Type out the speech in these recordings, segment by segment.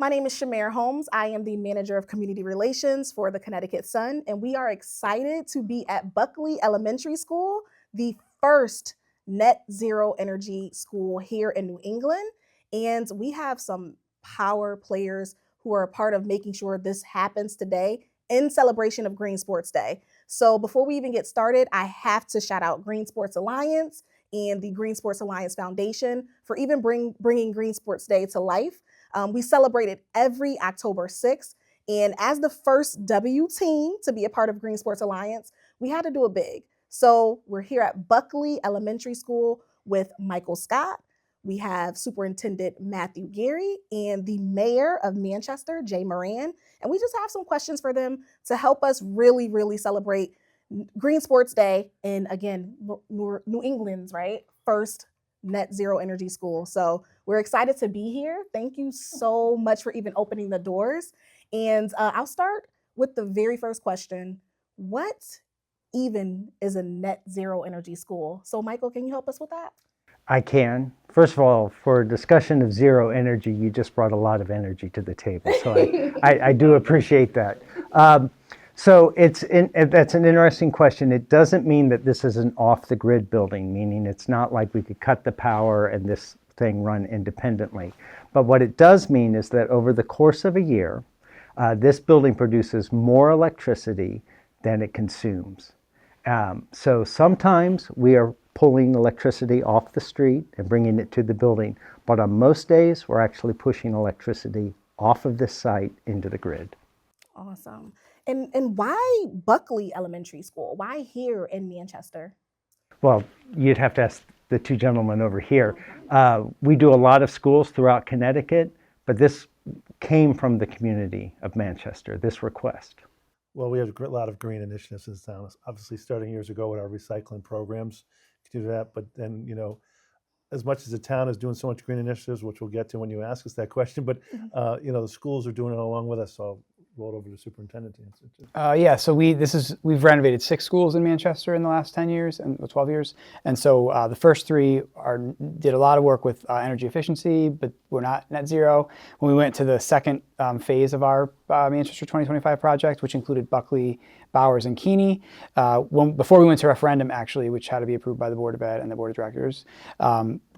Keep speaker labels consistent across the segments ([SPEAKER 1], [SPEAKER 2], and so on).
[SPEAKER 1] My name is Shamare Holmes. I am the Manager of Community Relations for the Connecticut Sun, and we are excited to be at Buckley Elementary School, the first net zero energy school here in New England. And we have some power players who are a part of making sure this happens today in celebration of Green Sports Day. So before we even get started, I have to shout out Green Sports Alliance and the Green Sports Alliance Foundation for even bringing Green Sports Day to life. We celebrate it every October 6th. And as the first W team to be a part of Green Sports Alliance, we had to do it big. So we're here at Buckley Elementary School with Michale Scott. We have Superintendent Matthew Geary and the Mayor of Manchester, Jay Moran. And we just have some questions for them to help us really celebrate Green Sports Day and, again, New England's, right, first net zero energy school. So we're excited to be here. Thank you so much for even opening the doors. And I'll start with the very first question. What even is a net zero energy school? So Michale, can you help us with that?
[SPEAKER 2] I can. First of all, for a discussion of zero energy, you just brought a lot of energy to the table. So I do appreciate that. So that's an interesting question. It doesn't mean that this is an off-the-grid building, meaning it's not like we could cut the power and this thing run independently. But what it does mean is that over the course of a year, this building produces more electricity than it consumes. So sometimes we are pulling electricity off the street and bringing it to the building, but on most days, we're actually pushing electricity off of this site into the grid.
[SPEAKER 1] Awesome. And why Buckley Elementary School? Why here in Manchester?
[SPEAKER 2] Well, you'd have to ask the two gentlemen over here. We do a lot of schools throughout Connecticut, but this came from the community of Manchester, this request.
[SPEAKER 3] Well, we have a lot of green initiatives in this town. Obviously, starting years ago with our recycling programs, to do that. But then, as much as the town is doing so much green initiatives, which we'll get to when you ask us that question, but the schools are doing it along with us. So I'll roll it over to the superintendent to answer.
[SPEAKER 4] So we've renovated 6 schools in Manchester in the last 10 years and 12 years. And so the first 3 did a lot of work with energy efficiency, but we're not net zero. When we went to the second phase of our Manchester 2025 project, which included Buckley, Bowers, and Keeney, before we went to referendum, actually, which had to be approved by the Board of Ed and the Board of Directors,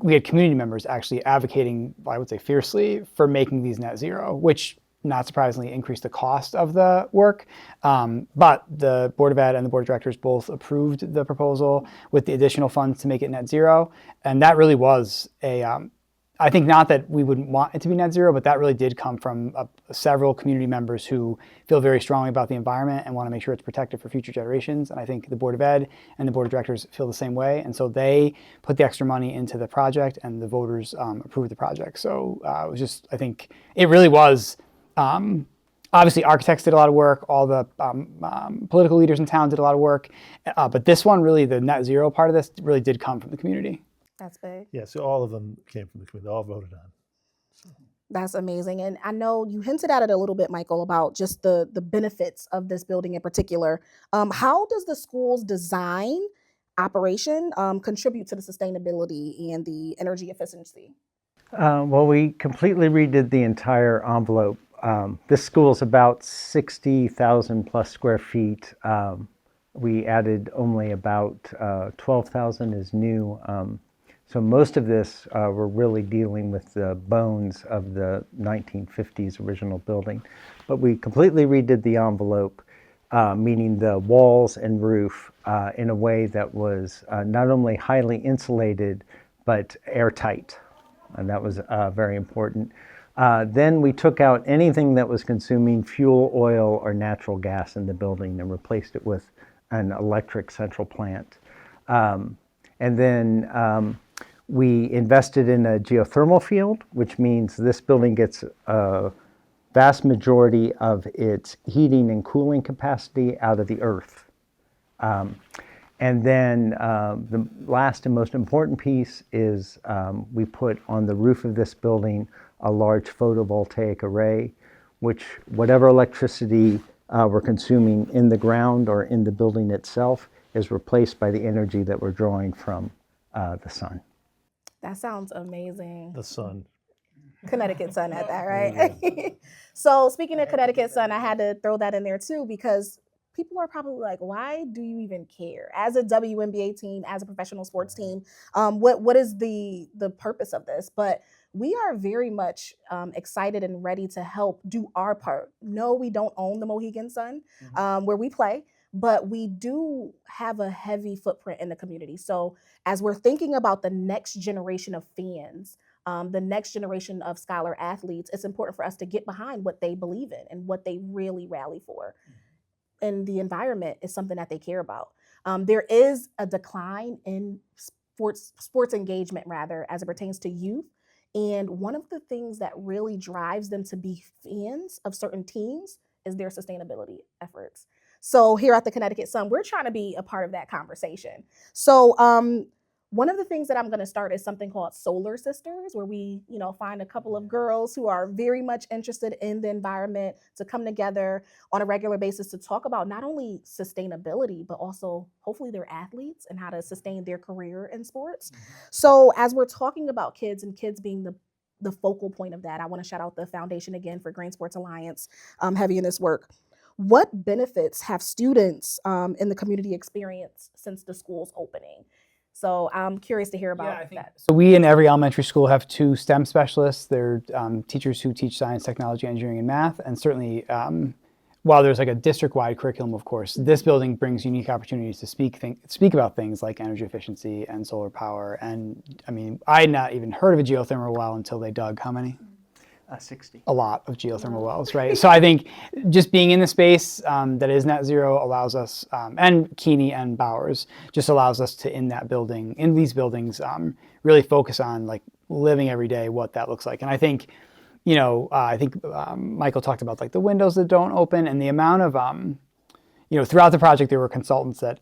[SPEAKER 4] we had community members actually advocating, I would say fiercely, for making these net zero, which not surprisingly increased the cost of the work. But the Board of Ed and the Board of Directors both approved the proposal with the additional funds to make it net zero. And that really was I think not that we wouldn't want it to be net zero, but that really did come from several community members who feel very strongly about the environment and want to make sure it's protected for future generations. And I think the Board of Ed and the Board of Directors feel the same way. And so they put the extra money into the project and the voters approved the project. So it was just, I think it really was, obviously architects did a lot of work, all the political leaders in town did a lot of work. But this one really, the net zero part of this really did come from the community.
[SPEAKER 1] That's big.
[SPEAKER 3] Yeah, so all of them came from the community, they all voted on. So.
[SPEAKER 1] That's amazing. And I know you hinted at it a little bit, Michale, about just the benefits of this building in particular. How does the school's design operation contribute to the sustainability and the energy efficiency?
[SPEAKER 2] Well, we completely redid the entire envelope. This school is about 60,000 plus square feet. We added only about 12,000 is new. So most of this, we're really dealing with the bones of the 1950s original building. But we completely redid the envelope, meaning the walls and roof, in a way that was not only highly insulated, but airtight. And that was very important. Then we took out anything that was consuming fuel, oil, or natural gas in the building and replaced it with an electric central plant. And then we invested in a geothermal field, which means this building gets a vast majority of its heating and cooling capacity out of the earth. And then the last and most important piece is we put on the roof of this building a large photovoltaic array, which whatever electricity we're consuming in the ground or in the building itself is replaced by the energy that we're drawing from the sun.
[SPEAKER 1] That sounds amazing.
[SPEAKER 3] The sun.
[SPEAKER 1] Connecticut Sun at that, right? So speaking of Connecticut Sun, I had to throw that in there too because people are probably like, why do you even care? As a WNBA team, as a professional sports team, what is the purpose of this? But we are very much excited and ready to help do our part. No, we don't own the Mohegan Sun where we play, but we do have a heavy footprint in the community. So as we're thinking about the next generation of fans, the next generation of scholar athletes, it's important for us to get behind what they believe in and what they really rally for. And the environment is something that they care about. There is a decline in sports engagement, rather, as it pertains to youth. And one of the things that really drives them to be fans of certain teams is their sustainability efforts. So here at the Connecticut Sun, we're trying to be a part of that conversation. So one of the things that I'm going to start is something called Solar Sisters, where we, find a couple of girls who are very much interested in the environment to come together on a regular basis to talk about not only sustainability, but also hopefully they're athletes and how to sustain their career in sports. So as we're talking about kids and kids being the focal point of that, I want to shout out the foundation again for Green Sports Alliance, heavy in this work. What benefits have students in the community experienced since the school's opening? So I'm curious to hear about that.
[SPEAKER 4] So we in every elementary school have 2 STEM specialists. They're teachers who teach science, technology, engineering, and math. And certainly, while there's like a district-wide curriculum, of course, this building brings unique opportunities to speak about things like energy efficiency and solar power. And I mean, I had not even heard of a geothermal well until they dug how many?
[SPEAKER 2] 60.
[SPEAKER 4] A lot of geothermal wells, right? So I think just being in the space that is net zero allows us, and Keeney and Bowers just allows us to, in these buildings, really focus on like living every day what that looks like. And I think, Michael talked about like the windows that don't open and the amount of, throughout the project there were consultants that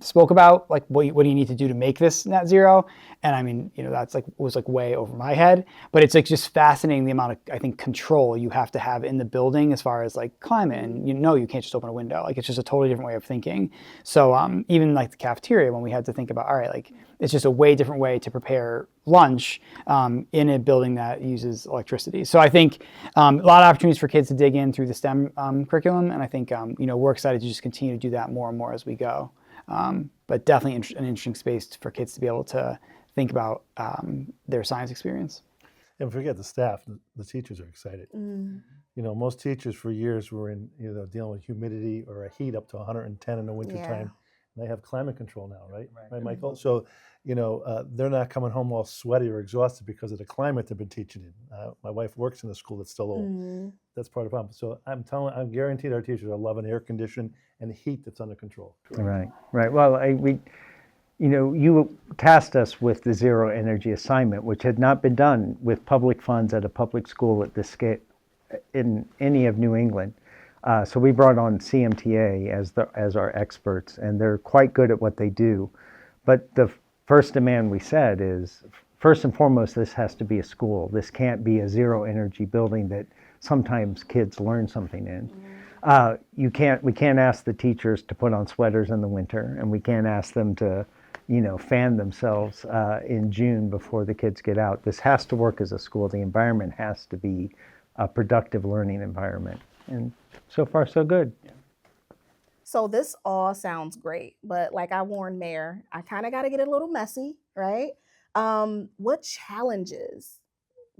[SPEAKER 4] spoke about like what do you need to do to make this net zero, and I mean that's was way over my head, but it's like just fascinating the amount of I think control you have to have in the building as far as like climate, and you can't just open a window, like it's just a totally different way of thinking. So even like the cafeteria, when we had to think about all right, like it's just a way different way to prepare lunch in a building that uses electricity. So I think a lot of opportunities for kids to dig in through the STEM curriculum, and I think we're excited to just continue to do that more and more as we go. But definitely an interesting space for kids to be able to think about their science experience.
[SPEAKER 3] And forget the staff, the teachers are excited. Most teachers for years were in dealing with humidity or a heat up to 110 in the wintertime. They have climate control now, right, Michael? So, they're not coming home all sweaty or exhausted because of the climate they've been teaching in. My wife works in a school that's still old. That's part of the problem. So I'm guaranteed our teachers are loving air condition and heat that's under control.
[SPEAKER 2] Right. Well, you tasked us with the zero energy assignment, which had not been done with public funds at a public school at this scale in any of New England. So we brought on CMTA as our experts, and they're quite good at what they do. But the first demand we said is, first and foremost, this has to be a school. This can't be a zero energy building that sometimes kids learn something in. We can't ask the teachers to put on sweaters in the winter, and we can't ask them to, fan themselves in June before the kids get out. This has to work as a school. The environment has to be a productive learning environment. And so far, so good.
[SPEAKER 1] So this all sounds great, but like I warned Mayor, I kind of got to get a little messy, right? What challenges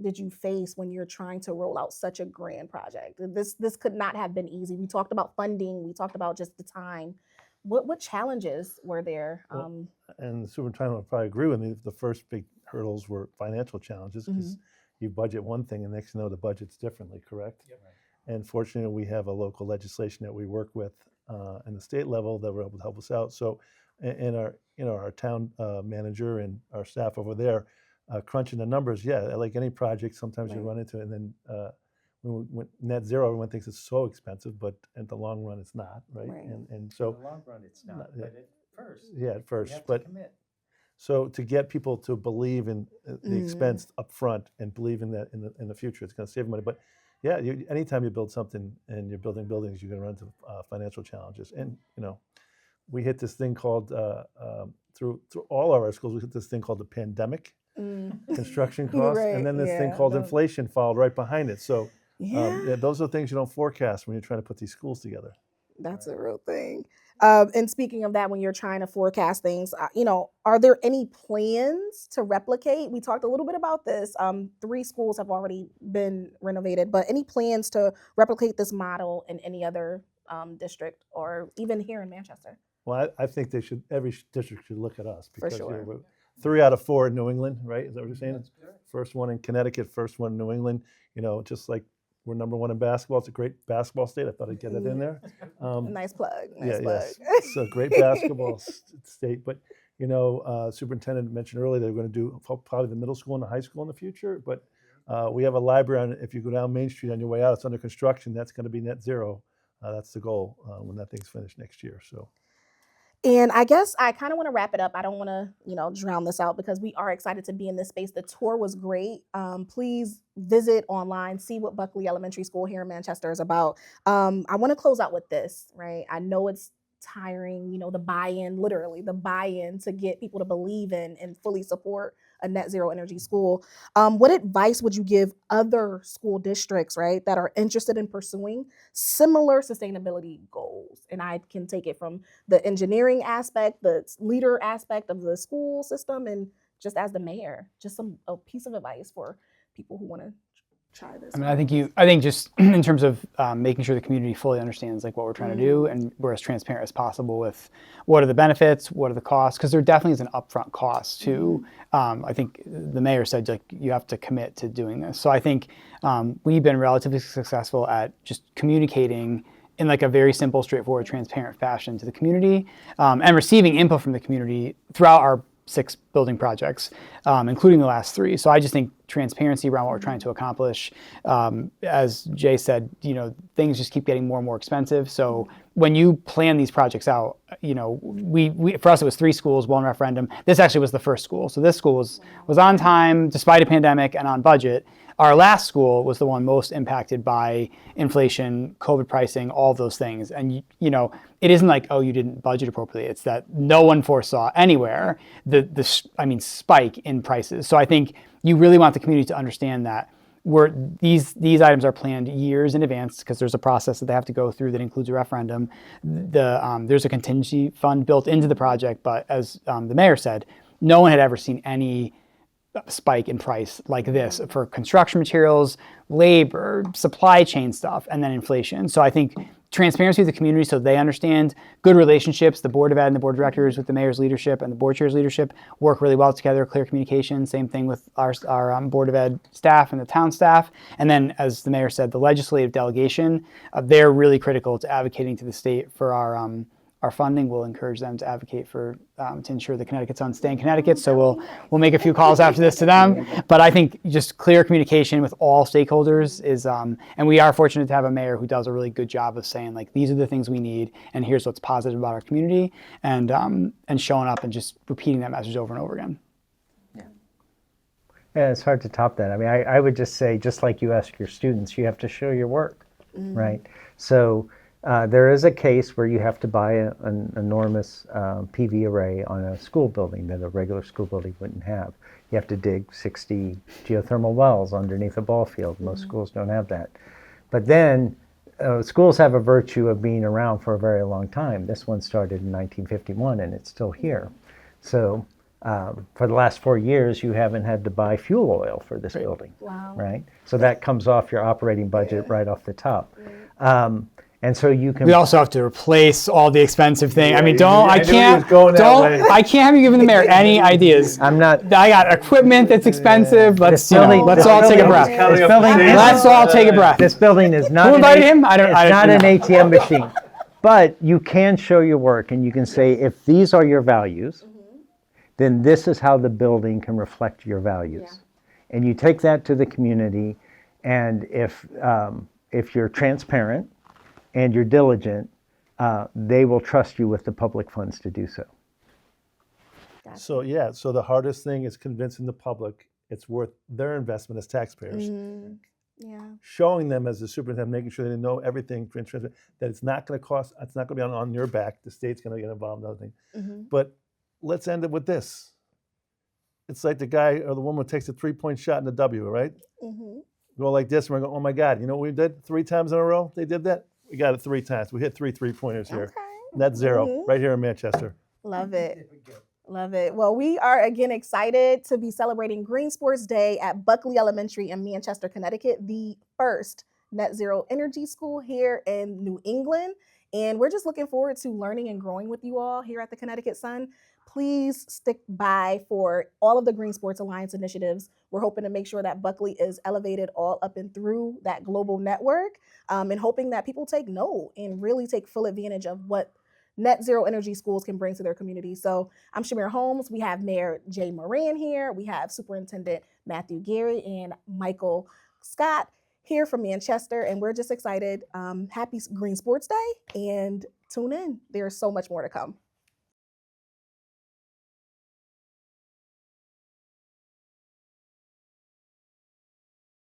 [SPEAKER 1] did you face when you're trying to roll out such a grand project? This could not have been easy. We talked about funding. We talked about just the time. What challenges were there?
[SPEAKER 3] And the superintendent would probably agree with me. The first big hurdles were financial challenges because you budget one thing and next thing you know the budget's differently, correct? Yep. And fortunately, we have a local legislation that we work with in the state level that were able to help us out. So, and our town manager and our staff over there crunching the numbers. Yeah, like any project, sometimes you run into it, and then when we went net zero, everyone thinks it's so expensive, but in the long run, it's not, right? And so
[SPEAKER 2] in the long run, it's not. But at first,
[SPEAKER 3] at first,
[SPEAKER 2] you have
[SPEAKER 3] but
[SPEAKER 2] to commit.
[SPEAKER 3] So to get people to believe in the expense up front and believe in that in the future, it's going to save money. But yeah, anytime you build something and you're building buildings, you're going to run into financial challenges. And we hit this thing called through all of our schools. We hit this thing called the pandemic. construction costs,
[SPEAKER 1] Right,
[SPEAKER 3] and then this thing
[SPEAKER 1] yeah,
[SPEAKER 3] called
[SPEAKER 1] no.
[SPEAKER 3] inflation followed right behind it. So
[SPEAKER 1] Yeah.
[SPEAKER 3] yeah, those are things you don't forecast when you're trying to put these schools together.
[SPEAKER 1] That's a real thing. And speaking of that, when you're trying to forecast things, are there any plans to replicate? We talked a little bit about this. 3 schools have already been renovated, but any plans to replicate this model in any other district or even here in Manchester?
[SPEAKER 3] Well, I think every district should look at us
[SPEAKER 1] For
[SPEAKER 3] because
[SPEAKER 1] sure.
[SPEAKER 3] we're 3 out of 4 in New England, right? Is that what you're saying? First one in Connecticut, first one in New England. Just like we're #1 in basketball. It's a great basketball state. I thought I'd get that in there.
[SPEAKER 1] Nice plug. Nice
[SPEAKER 3] Yeah,
[SPEAKER 1] plug.
[SPEAKER 3] yes, it's a great basketball state. But superintendent mentioned earlier they're going to do probably the middle school and the high school in the future. But we have a library. If you go down Main Street on your way out, it's under construction. That's going to be net zero. That's the goal when that thing's finished next year. So.
[SPEAKER 1] And I guess I kind of want to wrap it up. I don't want to, drown this out because we are excited to be in this space. The tour was great. Please visit online, see what Buckley Elementary School here in Manchester is about. I want to close out with this, right? I know it's tiring, the buy-in, literally the buy-in to get people to believe in and fully support a net zero energy school. What advice would you give other school districts, right, that are interested in pursuing similar sustainability goals? And I can take it from the engineering aspect, the leader aspect of the school system, and just as the mayor, just a piece of advice for people who want to try this.
[SPEAKER 4] I mean, I think just in terms of making sure the community fully understands like what we're trying to do, and we're as transparent as possible with what are the benefits, what are the costs, because there definitely is an upfront cost to. I think the mayor said like you have to commit to doing this. So I think we've been relatively successful at just communicating in like a very simple, straightforward, transparent fashion to the community, and receiving input from the community throughout our 6 building projects, including the last 3. So I just think transparency around what we're trying to accomplish. As Jay said, things just keep getting more and more expensive. So when you plan these projects out, we for us it was 3 schools, 1 referendum. This actually was the first school. So this school was on time despite a pandemic and on budget. Our last school was the one most impacted by inflation, COVID pricing, all those things. And it isn't like, oh, you didn't budget appropriately. It's that no one foresaw anywhere the spike in prices. So I think you really want the community to understand that these items are planned years in advance because there's a process that they have to go through that includes a referendum. There's a contingency fund built into the project, but as the mayor said, no one had ever seen any spike in price like this for construction materials, labor, supply chain stuff, and then inflation. So I think transparency with the community so they understand, good relationships, the Board of Ed and the Board of Directors with the mayor's leadership and the board chair's leadership work really well together, clear communication, same thing with our Board of Ed staff and the town staff. And then, as the mayor said, the legislative delegation, they're really critical to advocating to the state for our funding. Will encourage them to advocate for to ensure the Connecticut Sun stay in Connecticut. So we'll make a few calls after this to them. But I think just clear communication with all stakeholders is, and we are fortunate to have a mayor who does a really good job of saying like these are the things we need, and here's what's positive about our community, and showing up and just repeating that message over and over again.
[SPEAKER 2] Yeah, it's hard to top that. I mean, I would just say, just like you ask your students, you have to show your work, right? So. There is a case where you have to buy an enormous PV array on a school building that a regular school building wouldn't have. You have to dig 60 geothermal wells underneath a ball field. Most schools don't have that. But then schools have a virtue of being around for a very long time. This one started in 1951 and it's still here. So for the last 4 years, you haven't had to buy fuel oil for this building, right? So that comes off your operating budget right off the top. And so you can.
[SPEAKER 4] We also have to replace all the expensive things. I mean,
[SPEAKER 3] I can't
[SPEAKER 4] have you giving the mayor any ideas.
[SPEAKER 2] I'm not.
[SPEAKER 4] I got equipment that's expensive. Let's all take a breath.
[SPEAKER 2] Let's
[SPEAKER 4] all take a breath.
[SPEAKER 2] This building is not.
[SPEAKER 4] Who invited him?
[SPEAKER 2] It's not an ATM machine. But you can show your work, and you can say, if these are your values, then this is how the building can reflect your values. And you take that to the community, and if you're transparent and you're diligent, they will trust you with the public funds to do so.
[SPEAKER 3] So so the hardest thing is convincing the public it's worth their investment as taxpayers. Showing them as the superintendent, making sure they know everything, that it's not going to cost, it's not going to be on your back. The state's going to get involved in other things. But let's end it with this. it's like the guy or the woman takes a 3-point shot in the W, right?
[SPEAKER 1] Mhm.
[SPEAKER 3] Go like this, and we're going, oh my God, you know what we did 3 times in a row? They did that? We got it 3 times. We hit 3 3-pointers here.
[SPEAKER 1] Okay.
[SPEAKER 3] Net zero,
[SPEAKER 1] Mhm.
[SPEAKER 3] right here in Manchester.
[SPEAKER 1] Love it. Love it. Well, we are again excited to be celebrating Green Sports Day at Buckley Elementary in Manchester, Connecticut, the first net zero energy school here in New England. And we're just looking forward to learning and growing with you all here at the Connecticut Sun. Please stick by for all of the Green Sports Alliance initiatives. We're hoping to make sure that Buckley is elevated all up and through that global network, and hoping that people take note and really take full advantage of what net zero energy schools can bring to their community. So I'm Shamir Holmes. We have Mayor Jay Moran here. We have Superintendent Matthew Gary and Michale Scott here from Manchester. And we're just excited. Happy Green Sports Day and tune in. There's so much more to come.